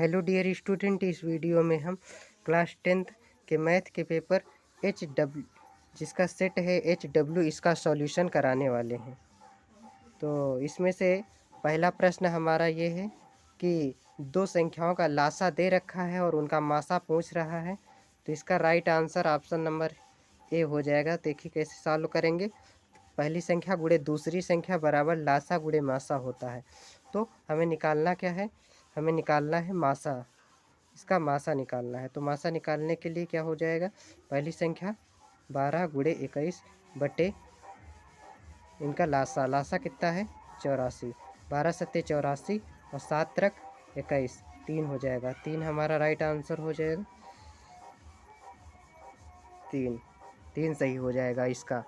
Hello dear student, इस video में हम क्लास 10th के मैथ के पेपर HW जिसका सेट है HW इसका सॉल्यूशन कराने वाले हैं। तो इसमें से पहला प्रश्न हमारा ये है कि दो संख्याओं का लासा दे रखा है और उनका मासा पूछ रहा है। तो इसका right answer option number A हो जाएगा। देखिए कैसे सॉल्व करेंगे। पहली संख्या गुणे दूसरी संख्या बराबर लासा गुणे मासा होता है। तो हमें निकालना क्या है? हमें निकालना है मासा। इसका मासा निकालना है। तो मासा निकालने के लिए क्या हो जाएगा? पहली संख्या 12 गुणे 21 बटे इनका लासा। लासा कितना है? 84। 12 सत्ते 84 और 7 त्रिक 21, 3 हो जाएगा। 3 हमारा राइट आंसर हो जाएगा। 3 सही हो जाएगा इसका।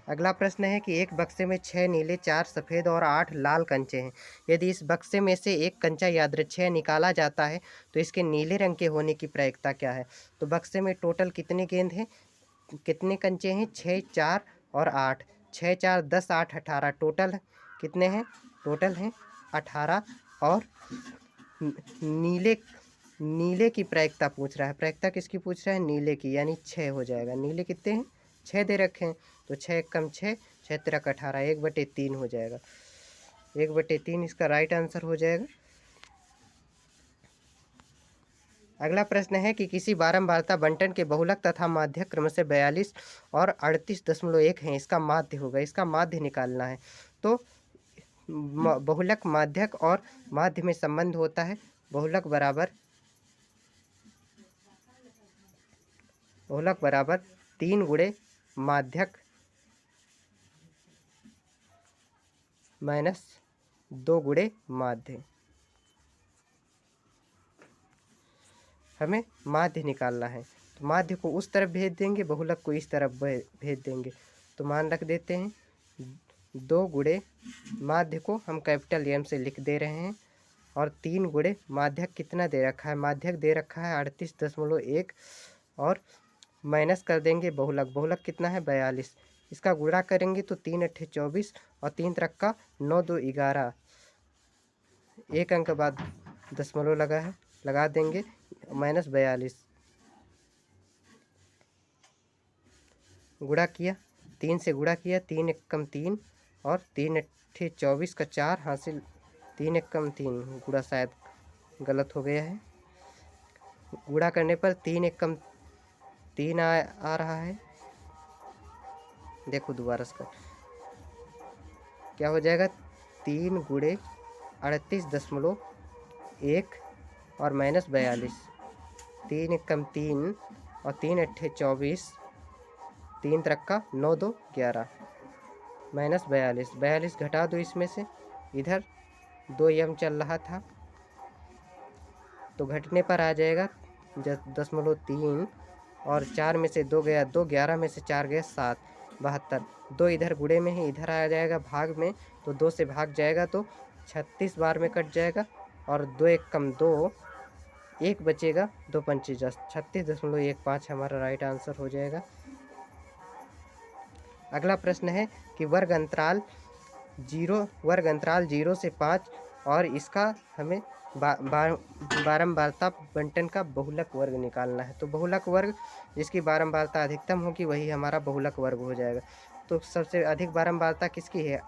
अगला प्रश्न है कि एक बक्से में 6 नीले, 4 सफ़ेद और 8 लाल कंचे हैं। यदि इस बक्से में से एक कंचा यादृच्छिक निकाला जाता है तो इसके नीले रंग के होने की प्रायिकता क्या है? तो बक्से में टोटल कितने गेंद हैं, कितने कंचे हैं? 6, 4 और 8। 6, 4, 10, 8, 18 टोटल कितने हैं? टोटल हैं 18। और नीले नीले की प्रायिकता पूछ रहा है। प्रायिकता किसकी पूछ रहा है? नीले की, यानी 6 हो जाएगा। नीले कितने हैं? 6 दे रखे हैं। तो 6 कम 6, 6 त्रिक 18, 1/3 हो जाएगा। 1/3 इसका राइट आंसर हो जाएगा। अगला प्रश्न है कि किसी बारंबारता बंटन के बहुलक तथा माध्यक क्रम से 42 और 38.1 हैं। इसका माध्य होगा। इसका माध्य निकालना है। तो बहुलक, माध्यक और माध्य में संबंध होता है। बहुलक बराबर 3 गुणे माध्यक -2 गुणे माध्य। हमें माध्य निकालना है। तो माध्य को उस तरफ भेज देंगे, बहुलक को इस तरफ भेज देंगे। तो मान रख देते हैं 2 गुणे माध्य को हम कैपिटल एम से लिख दे रहे हैं। और 3 गुणे माध्यक कितना दे रखा है? माध्यक दे रखा है 38.1 और माइनस कर देंगे बहुलक। बहुलक कितना है? 42। इसका गुणा करेंगे तो 3 अट्ठे 24 और 3 त्रिक का 9 2 11। एक अंक बाद दशमलव लगा देंगे -42। गुणा किया, 3 से गुणा किया, 3 एकम 3 और 3 अट्ठे 24 का 4 हासिल। 3 एकम 3 गुणा शायद गलत हो गया है। गुणा करने पर 3 एकम 3 आ रहा है। देखो दोबारा इसका क्या हो जाएगा? 3 गुणे 38.1 और -42। 3 एकम 3 और 3 अट्ठे 24, 3 त्रिक का 9 2 11 -42। 42 घटा दो इसमें से। इधर 2 यम चल रहा था तो घटने पर आ जाएगा 0.3 और 4 में से 2 गया 2, 11 में से 4 गया 7, 72। 2 इधर गुणे में ही, इधर आ जाएगा भाग में, तो 2 से भाग जाएगा तो 36 बार में कट जाएगा। और 2 एकम 2, 1 बचेगा, 2 पंचे 10, 36.15 हमारा राइट आंसर हो जाएगा। अगला प्रश्न है कि वर्ग अंतराल 0 से 5 और इसका हमें बारंबारता बंटन का बहुलक वर्ग निकालना है। तो बहुलक वर्ग जिसकी बारंबारता अधिकतम होगी वही हमारा बहुलक वर्ग हो जाएगा। तो सबसे अधिक बारंबारता किसकी है,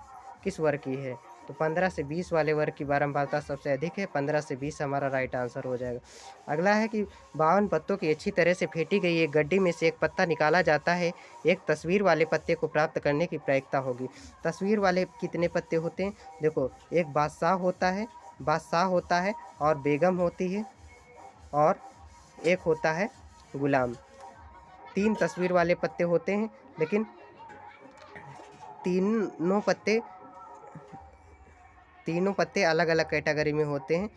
किस वर्ग की है? तो 15 से 20 वाले वर्ग की बारंबारता सबसे अधिक है। 15 से 20 हमारा राइट आंसर हो जाएगा। अगला है कि 52 पत्तों की अच्छी तरह से फेंटी गई एक गड्डी में से एक पत्ता निकाला जाता है। एक तस्वीर वाले पत्ते को प्राप्त करने की प्रायिकता होगी। तस्वीर वाले कितने पत्ते होते हैं? देखो, एक बादशाह होता है और बेगम होती है और एक होता है गुलाम। 3 तस्वीर वाले पत्ते होते हैं, लेकिन तीनों पत्ते अलग अलग कैटेगरी में होते हैं।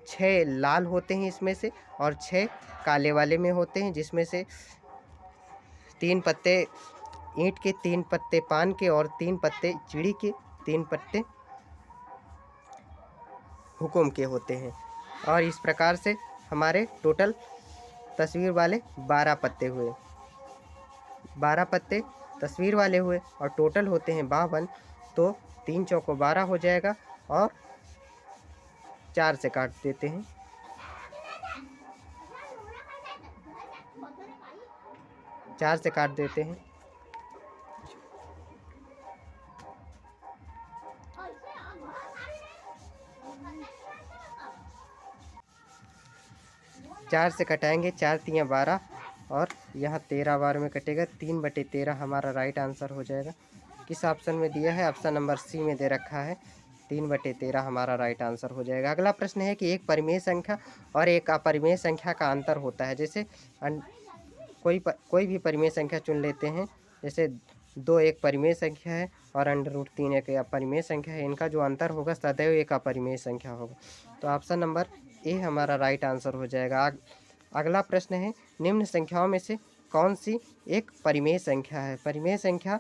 6 लाल होते हैं इसमें से और 6 काले वाले में होते हैं, जिसमें से 3 पत्ते ईंट के, 3 पत्ते पान के और 3 पत्ते चिड़ी के, 3 पत्ते हुकुम के होते हैं। और इस प्रकार से हमारे टोटल तस्वीर वाले 12 पत्ते हुए। 12 पत्ते तस्वीर वाले हुए और टोटल होते हैं 52। तो 3 चौको 12 हो जाएगा और 4 से काट देते हैं। 4 से काट देते हैं। चार से कटाएंगे, 4 तियाँ 12 और यहाँ 13 बार में कटेगा, 3/13 हमारा राइट आंसर हो जाएगा। किस ऑप्शन में दिया है? ऑप्शन नंबर सी में दे रखा है, 3/13 हमारा राइट आंसर हो जाएगा। अगला प्रश्न है कि एक परिमेय संख्या और एक अपरिमेय संख्या का अंतर होता है। जैसे कोई भी परिमेय संख्या चुन लेते हैं, जैसे 2 एक परिमेय संख्या है और √3 एक अपरिमेय संख्या है। इनका जो अंतर होगा सदैव एक अपरिमेय संख्या होगा। तो ऑप्शन नंबर ए हमारा राइट आंसर हो जाएगा। अगला प्रश्न है, निम्न संख्याओं में से कौन सी एक परिमेय संख्या है? परिमेय संख्या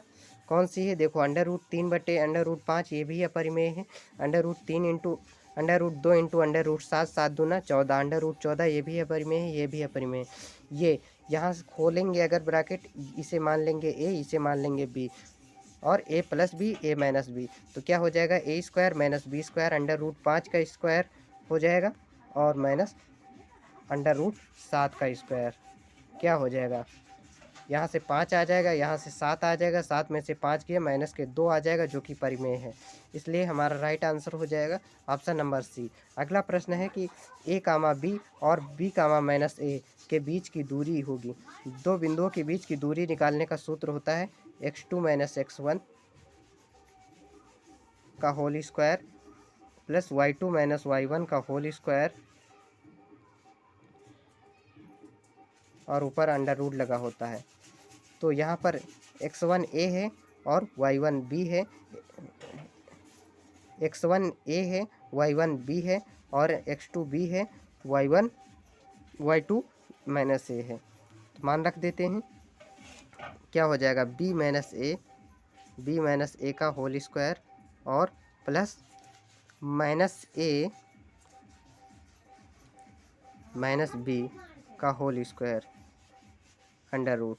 कौन सी है? देखो, √3/√5 ये भी अपरिमेय है। √3 इंटू √2 इंटू √7, 7 दूना 14, √14 ये भी अपरिमेय है, ये भी अपरिमेय है। ये यहाँ से खोलेंगे अगर ब्रैकेट, इसे मान लेंगे ए, इसे मान लेंगे बी, और a + b a - b, तो क्या हो जाएगा? a² - b² √5 का स्क्वायर हो जाएगा और माइनस √7 का स्क्वायर क्या हो जाएगा? यहाँ से 5 आ जाएगा, यहाँ से 7 आ जाएगा, 7 में से 5 गया, माइनस के 2 आ जाएगा, जो कि परिमेय है। इसलिए हमारा राइट आंसर हो जाएगा ऑप्शन नंबर सी। अगला प्रश्न है कि a, b और b, -a के बीच की दूरी होगी। दो बिंदुओं के बीच की दूरी निकालने का सूत्र होता है x2 - x1 का whole square plus y2 - y1 का होल स्क्वायर और ऊपर अंडर रूट लगा होता है। तो यहाँ पर x1 a है और y1 b है, x1 a है, y1 b है और x2 b है, y2 -a है। तो मान रख देते हैं, क्या हो जाएगा? b - a का होल स्क्वायर और प्लस -a - b का होल स्क्वायर अंडर रूट।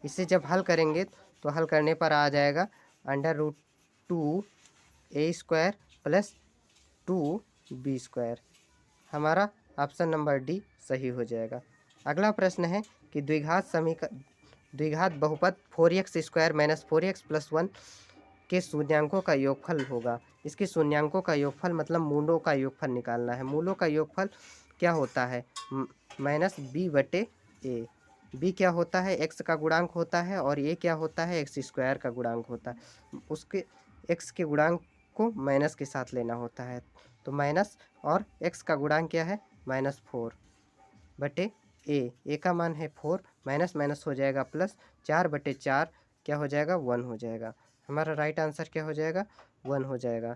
इसे जब हल करेंगे तो हल करने पर आ जाएगा √2 a² प्लस 2 b²। हमारा ऑप्शन नंबर डी सही हो जाएगा। अगला प्रश्न है कि द्विघात बहुपद 4x² - 4x + 1 के शून्यांकों का योगफल होगा। इसके शून्यांकों का योगफल मतलब मूलों का योगफल निकालना है। मूलों का योगफल क्या होता है? -b/a। b क्या होता है? x का गुणांक होता है और a क्या होता है? x² का गुणांक होता है। उसके x के गुणांक को माइनस के साथ लेना होता है। तो माइनस और x का गुणांक क्या है? -4/a। a का मान है 4, माइनस माइनस हो जाएगा प्लस, 4/4 क्या हो जाएगा? 1 हो जाएगा। हमारा राइट आंसर क्या हो जाएगा? 1 हो जाएगा।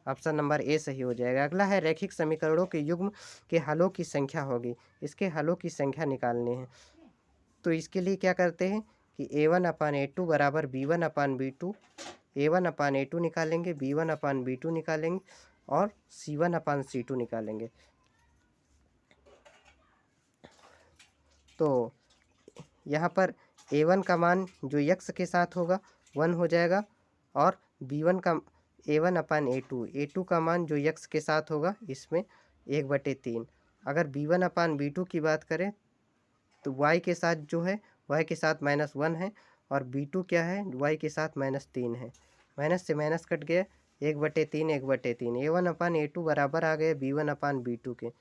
ऑप्शन नंबर ए सही हो जाएगा। अगला है, रैखिक समीकरणों के युग्म के हलों की संख्या होगी। इसके हलों की संख्या निकालनी है। तो इसके लिए क्या करते हैं कि a1/a2 बराबर b1/b2, a1/a2 निकालेंगे, b1/b2 निकालेंगे और c1/c2 निकालेंगे। तो यहाँ पर a1 का मान जो x के साथ होगा 1 हो जाएगा और b1 का a1/a2 का मान जो x के साथ होगा इसमें 1/3। अगर b1/b2 की बात करें तो y के साथ जो है, y के साथ -1 है और b2 क्या है? y के साथ -3 है। माइनस से माइनस कट गया, 1/3 1/3। a1/a2 बराबर आ गए b1/b2 के।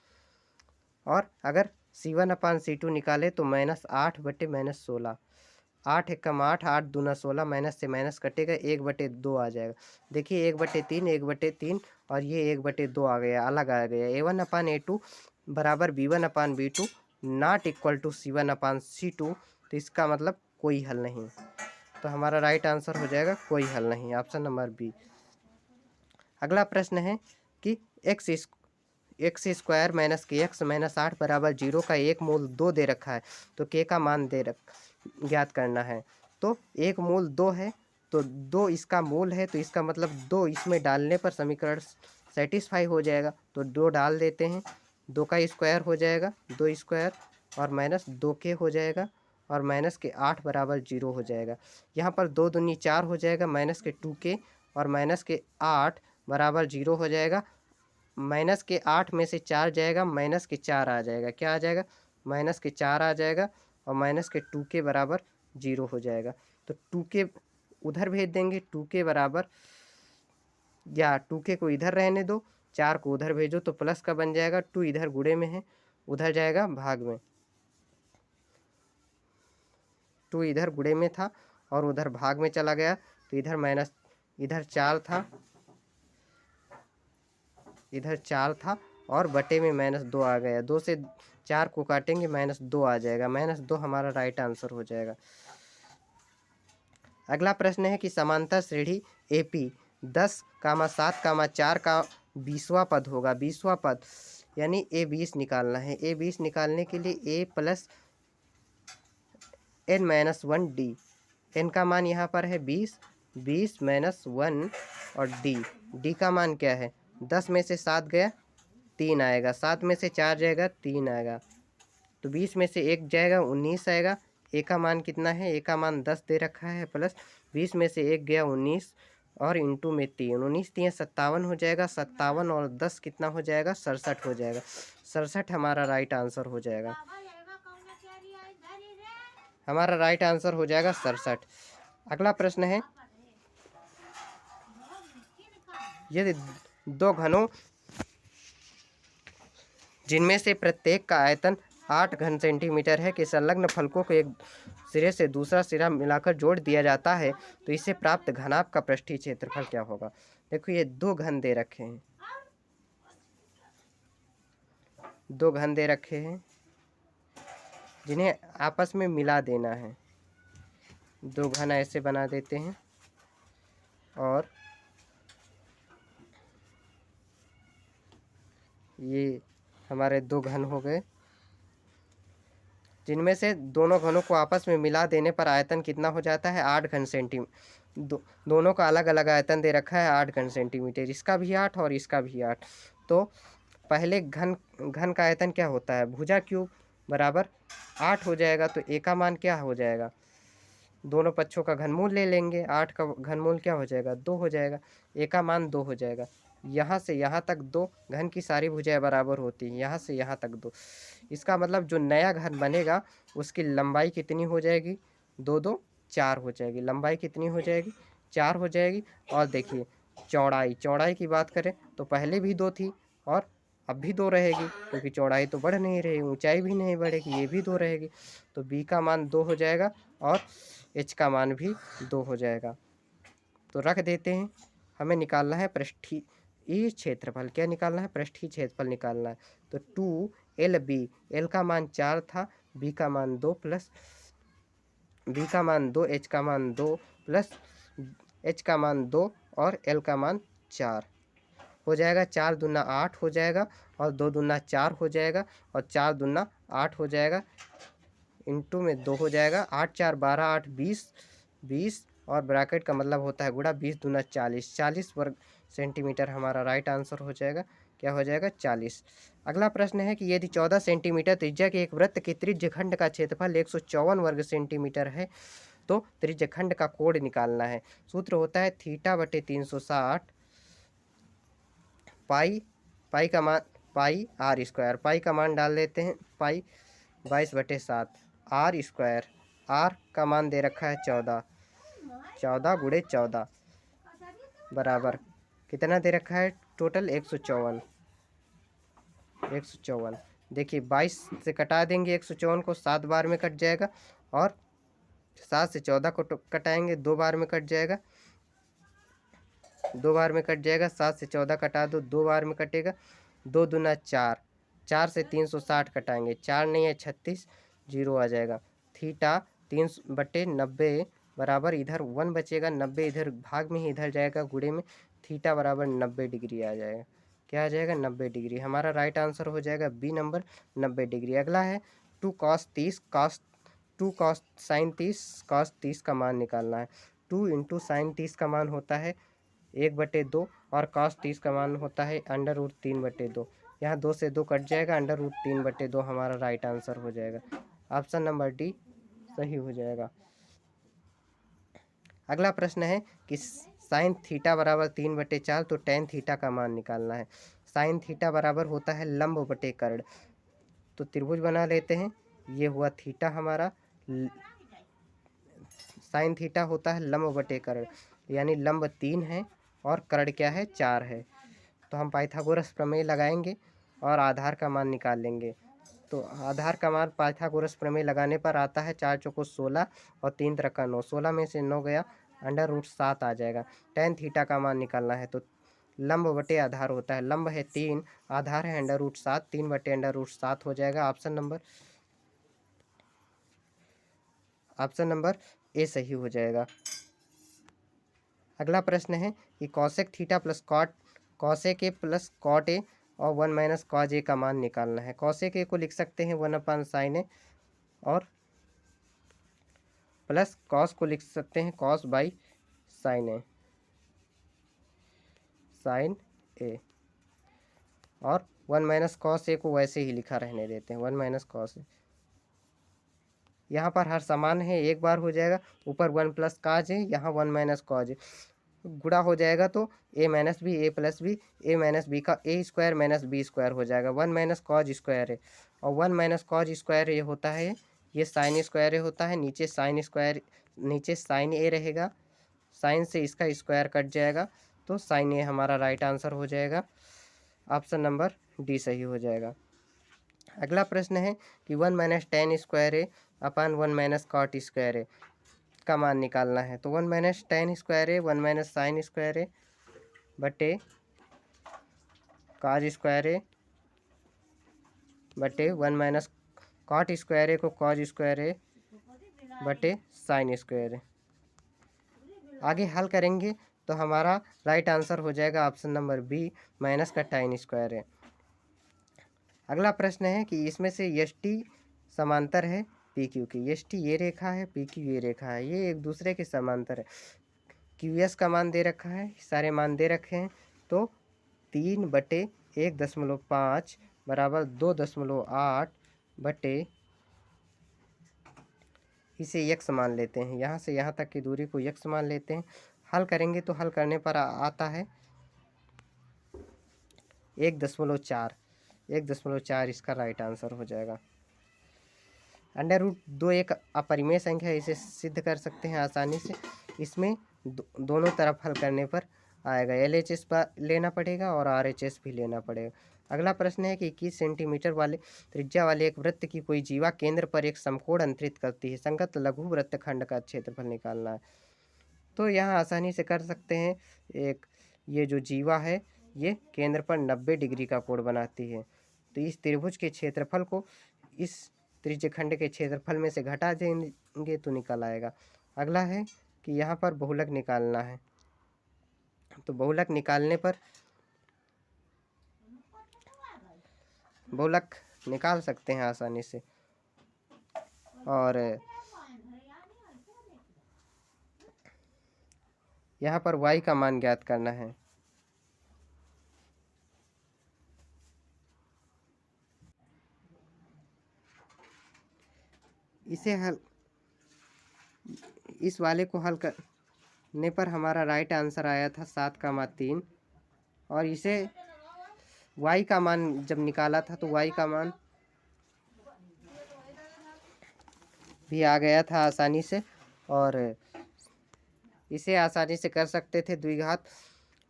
और अगर c1/c2 निकाले तो -8/-16। 8 एकम 8, 8 दूना 16, माइनस से माइनस कटेगा, 1/2 आ जाएगा। देखिए 1/3 1/3 और ये 1/2 आ गया, अलग आ गया। a1/a2 बराबर b1/b2 not equal to c1/c2। तो इसका मतलब कोई हल नहीं। तो हमारा राइट आंसर हो जाएगा कोई हल नहीं, ऑप्शन नंबर बी। अगला प्रश्न है कि x² - kx -8 बराबर 0 का एक मूल 2 दे रखा है, तो k का मान ज्ञात करना है। तो एक मूल 2 है, तो 2 इसका मूल है, तो इसका मतलब 2 इसमें डालने पर समीकरण सेटिस्फाई हो जाएगा। तो 2 डाल देते हैं, 2 का स्क्वायर हो जाएगा 2 स्क्वायर और -2k हो जाएगा और -8 बराबर 0 हो जाएगा। यहाँ पर 2 दूनी 4 हो जाएगा, -2k और -8 बराबर 0 हो जाएगा। माइनस के 8 में से 4 जाएगा, माइनस के 4 आ जाएगा, क्या आ जाएगा, माइनस के 4 आ जाएगा और माइनस के 2 के बराबर 0 हो जाएगा। तो 2 के उधर भेज देंगे, 2 के बराबर, या 2 के को इधर रहने दो, 4 को उधर भेजो तो प्लस का बन जाएगा, 2 इधर गुणे में है, उधर जाएगा भाग में, 2 इधर गुणे में था और उधर भाग में चला गया, तो इधर माइनस, इधर 4 था, इधर 4 था और बटे में -2 आ गया, 2 से 4 को काटेंगे -2 आ जाएगा, -2 हमारा राइट आंसर हो जाएगा। अगला प्रश्न है कि समांतर श्रेणी AP 10, 7, 4 का 20वां पद होगा। 20वां पद यानी A20 निकालना है। A20 निकालने के लिए A plus n-1 D, n का मान यहाँ पर है 20, 20 -1 और D का मान क्या है, 10 में से 7 गया 3 आएगा, 7 में से 4 जाएगा 3 आएगा, तो 20 में से 1 जाएगा 19 आएगा। ए का मान कितना है, ए का मान 10 दे रखा है, प्लस 20 में से 1 गया 19 और इंटू में 3, 19 3 57 हो जाएगा, 57 और 10 कितना हो जाएगा, 67 हो जाएगा। 67 हमारा राइट आंसर हो जाएगा, हमारा राइट आंसर हो जाएगा 67। अगला प्रश्न है, यदि दो घनों जिनमें से प्रत्येक का आयतन 8 घन सेंटीमीटर है कि संलग्न फलकों को एक सिरे से दूसरा सिरा मिलाकर जोड़ दिया जाता है, तो इससे प्राप्त घनाभ का पृष्ठीय क्षेत्रफल क्या होगा। देखो ये 2 घन दे रखे हैं, 2 घन दे रखे हैं जिन्हें आपस में मिला देना है। 2 घन ऐसे बना देते हैं और ये हमारे 2 घन हो गए, जिनमें से दोनों घनों को आपस में मिला देने पर आयतन कितना हो जाता है, 8 घन सेंटीमीटर। दोनों का अलग अलग आयतन दे रखा है 8 घन सेंटीमीटर, इसका भी 8 और इसका भी 8। तो पहले घन का आयतन क्या होता है, भुजा क्यूब बराबर 8 हो जाएगा, तो ए का मान क्या हो जाएगा, दोनों पक्षों का घनमूल ले लेंगे, 8 का घनमूल क्या हो जाएगा, 2 हो जाएगा, ए का मान 2 हो जाएगा। यहाँ से यहाँ तक 2, घन की सारी भुजाएं बराबर होती हैं, यहाँ से यहाँ तक 2, इसका मतलब जो नया घन बनेगा उसकी लंबाई कितनी हो जाएगी, 2 2 4 हो जाएगी, लंबाई कितनी हो जाएगी, 4 हो जाएगी। और देखिए चौड़ाई की बात करें तो पहले भी 2 थी और अब भी 2 रहेगी, क्योंकि चौड़ाई तो बढ़ नहीं रही, ऊंचाई भी नहीं बढ़ेगी, ये भी 2 रहेगी, तो बी का मान 2 हो जाएगा और एच का मान भी 2 हो जाएगा। तो रख देते हैं, हमें निकालना है पृष्ठीय क्षेत्रफल, क्या निकालना है, पृष्ठीय क्षेत्रफल निकालना है। तो 2LB, एल का मान 4 था, बी का मान 2 प्लस बी का मान 2, एच का मान 2 प्लस एच का मान 2 और एल का मान 4 हो जाएगा। 4 दूना 8 हो जाएगा और 2 दूना 4 हो जाएगा और 4 दूना 8 हो जाएगा, इंटू में 2 हो जाएगा, 8 4 12, 8 20 और ब्रैकेट का मतलब होता है गुणा, 20 दूना 40, 40 वर्ग सेंटीमीटर हमारा राइट आंसर हो जाएगा, क्या हो जाएगा, 40। अगला प्रश्न है कि यदि 14 सेंटीमीटर त्रिज्या के एक वृत्त के त्रिज्यखंड का क्षेत्रफल 154 वर्ग सेंटीमीटर है, तो त्रिज्यखंड का कोण निकालना है। सूत्र होता है θ/360 पाई का मान पाई आर स्क्वायर, पाई का मान डाल देते हैं, पाई 22/7 आर स्क्वायर, आर का मान दे रखा है 14, 14 गुणे 14 बराबर कितना दे रखा है, टोटल 154। देखिए 22 से कटा देंगे 154 को, 7 बार में कट जाएगा और 7 से 14 को कटाएंगे 2 बार में कट जाएगा, 2 बार में कट जाएगा, 7 से 14 कटा दो, 2 बार में कटेगा, 2 दूना 4, 4 से 360 कटाएंगे, 4 नहीं है 36, 0 आ जाएगा। थीटा 3/90 बराबर, इधर 1 बचेगा, 90 इधर भाग में ही इधर जाएगा गुणे में, थीटा बराबर 90 डिग्री आ जाएगा, क्या आ जाएगा, 90 डिग्री। हमारा राइट आंसर हो जाएगा बी नंबर, 90 डिग्री। अगला है 2 cos 30 2 cos sin 30 cos 30 का मान निकालना है। 2 इंटू साइन 30 का मान होता है 1/2 और cos 30 का मान होता है √3/2। यहाँ 2 से 2 कट जाएगा, √3/2 हमारा राइट आंसर हो जाएगा। ऑप्शन नंबर डी सही हो जाएगा। अगला प्रश्न है कि साइन थीटा बराबर 3/4, तो टेन थीटा का मान निकालना है। साइन थीटा बराबर होता है लंब बटे कर्ण। तो त्रिभुज बना लेते हैं। ये हुआ थीटा हमारा, साइन थीटा होता है लंब बटे कर्ण, यानी लंब 3 है और कर्ण क्या है 4 है। तो हम पाइथागोरस प्रमेय लगाएंगे और आधार का मान निकाल लेंगे। तो आधार का मान पाइथागोरस प्रमेय लगाने पर आता है 4 चौको 16 और 3 त्रिका 9, 16 में से 9 गया, √7 आ जाएगा। टेन थीटा का मान निकालना है। तो लंब बटे आधार होता है, लंब है 3, आधार है √7, 3 बटे √7 हो जाएगा। ऑप्शन नंबर ए सही हो जाएगा। अगला प्रश्न है कि cosec theta plus cosec A plus cot A और 1 माइनस कॉज ए का मान निकालना है। कॉसेक ए को लिख सकते हैं 1/sin ए और प्लस कॉस को लिख सकते हैं कॉस बाई साइन ए और 1 माइनस कॉस ए को वैसे ही लिखा रहने देते हैं 1 माइनस कॉस ए। यहाँ पर हर समान है, एक बार हो जाएगा। ऊपर 1 प्लस काज है, यहाँ 1 माइनस कॉज है, गुणा हो जाएगा तो a minus B, A plus B, A minus B का A square minus B square हो जाएगा। 1 माइनस कॉज स्क्वायर है और 1 माइनस कॉज स्क्वायर ये होता है, ये साइन स्क्वायर ए होता है। नीचे साइन स्क्वायर, नीचे साइन ए रहेगा, साइन से इसका स्क्वायर कट जाएगा, तो साइन ए हमारा राइट आंसर हो जाएगा। ऑप्शन नंबर डी सही हो जाएगा। अगला प्रश्न है कि 1 माइनस टेन स्क्वायर ए अपन 1 माइनस कॉट स्क्वायर ए का मान निकालना है। तो 1 माइनस टेन स्क्वायर ए 1 माइनस साइन स्क्वायर ए बटे काज स्क्वायर ए बटे 1 माइनस कॉट स्क्वायर ए को कॉज स्क्वायर ए बटे साइन स्क्वायर ए। आगे हल करेंगे तो हमारा राइट आंसर हो जाएगा ऑप्शन नंबर बी, माइनस का टाइन स्क्वायर है। अगला प्रश्न है कि इसमें से एस टी समांतर है पी क्यू की। एस टी ये रेखा है, पी क्यू ये रेखा है, ये एक दूसरे के समांतर है। क्यू एस का मान दे रखा है, सारे मान दे रखे हैं। तो 3/1.5 बराबर 2.8 बटे, इसे यक्स मान लेते हैं, यहाँ से यहाँ तक की दूरी को यक्स मान लेते हैं। हल करेंगे तो हल करने पर आता है 1.4 इसका राइट आंसर हो जाएगा। √2 एक अपरिमेय संख्या है, इसे सिद्ध कर सकते हैं आसानी से। इसमें दोनों तरफ हल करने पर आएगा, LHS पर लेना पड़ेगा और RHS भी लेना पड़ेगा। अगला प्रश्न है कि 21 सेंटीमीटर वाले त्रिज्या वाले एक वृत्त की कोई जीवा केंद्र पर एक समकोण अंतरित करती है, संगत लघु वृत्तखंड का क्षेत्रफल निकालना है। तो यहाँ आसानी से कर सकते हैं। एक ये जो जीवा है ये केंद्र पर 90 डिग्री का कोण बनाती है, तो इस त्रिभुज के क्षेत्रफल को इस त्रिज्यखंड के क्षेत्रफल में से घटा देंगे तो निकल आएगा। अगला है कि यहाँ पर बहुलक निकालना है, तो बहुलक निकालने पर बहुलक निकाल सकते हैं आसानी से। और यहाँ पर y का मान ज्ञात करना है। इस वाले को हल करने पर हमारा राइट आंसर आया था 7,3 और इसे y का मान जब निकाला था तो y का मान भी आ गया था आसानी से, और इसे आसानी से कर सकते थे। द्विघात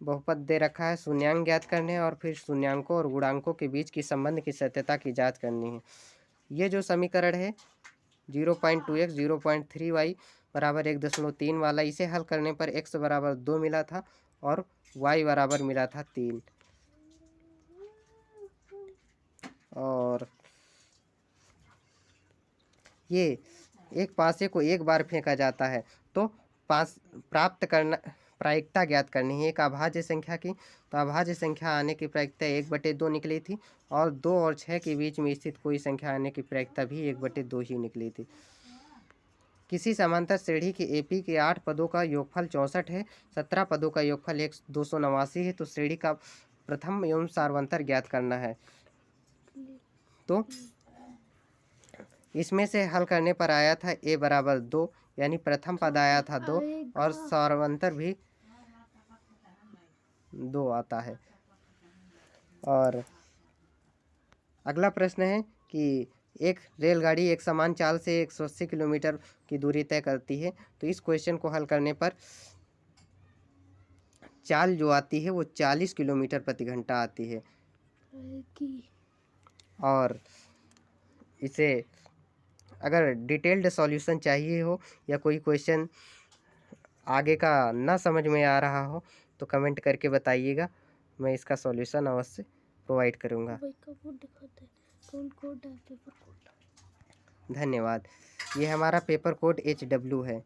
बहुपद दे रखा है, शून्यांक ज्ञात करने हैं और फिर शून्यांकों और गुणांकों के बीच की संबंध की सत्यता की जांच करनी है। ये जो समीकरण है 0.2x 0.3y बराबर 1.3 वाला, इसे हल करने पर x बराबर 2 मिला था और y बराबर मिला था 3। और ये एक पासे को एक बार फेंका जाता है तो प्राप्त करना प्रायिकता ज्ञात करनी है एक अभाज्य संख्या की। तो अभाज्य संख्या आने की प्रायिकता 1/2 निकली थी और 2 और 6 के बीच में स्थित कोई संख्या आने की प्रायिकता भी 1/2 ही निकली थी। किसी समांतर श्रेणी के AP के 8 पदों का योगफल 64 है, 17 पदों का योगफल 289 है, तो श्रेणी का प्रथम एवं सार्वंतर ज्ञात करना है। तो इसमें से हल करने पर आया था a बराबर 2, यानी प्रथम पद आया था 2 और सार्वंतर भी 2 आता है। और अगला प्रश्न है कि एक रेलगाड़ी एक समान चाल से 180 किलोमीटर की दूरी तय करती है। तो इस क्वेश्चन को हल करने पर चाल जो आती है वो 40 किलोमीटर प्रति घंटा आती है। और इसे अगर डिटेल्ड सॉल्यूशन चाहिए हो या कोई क्वेश्चन आगे का ना समझ में आ रहा हो तो कमेंट करके बताइएगा, मैं इसका सॉल्यूशन अवश्य प्रोवाइड करूँगा। धन्यवाद। ये हमारा पेपर कोड HW है।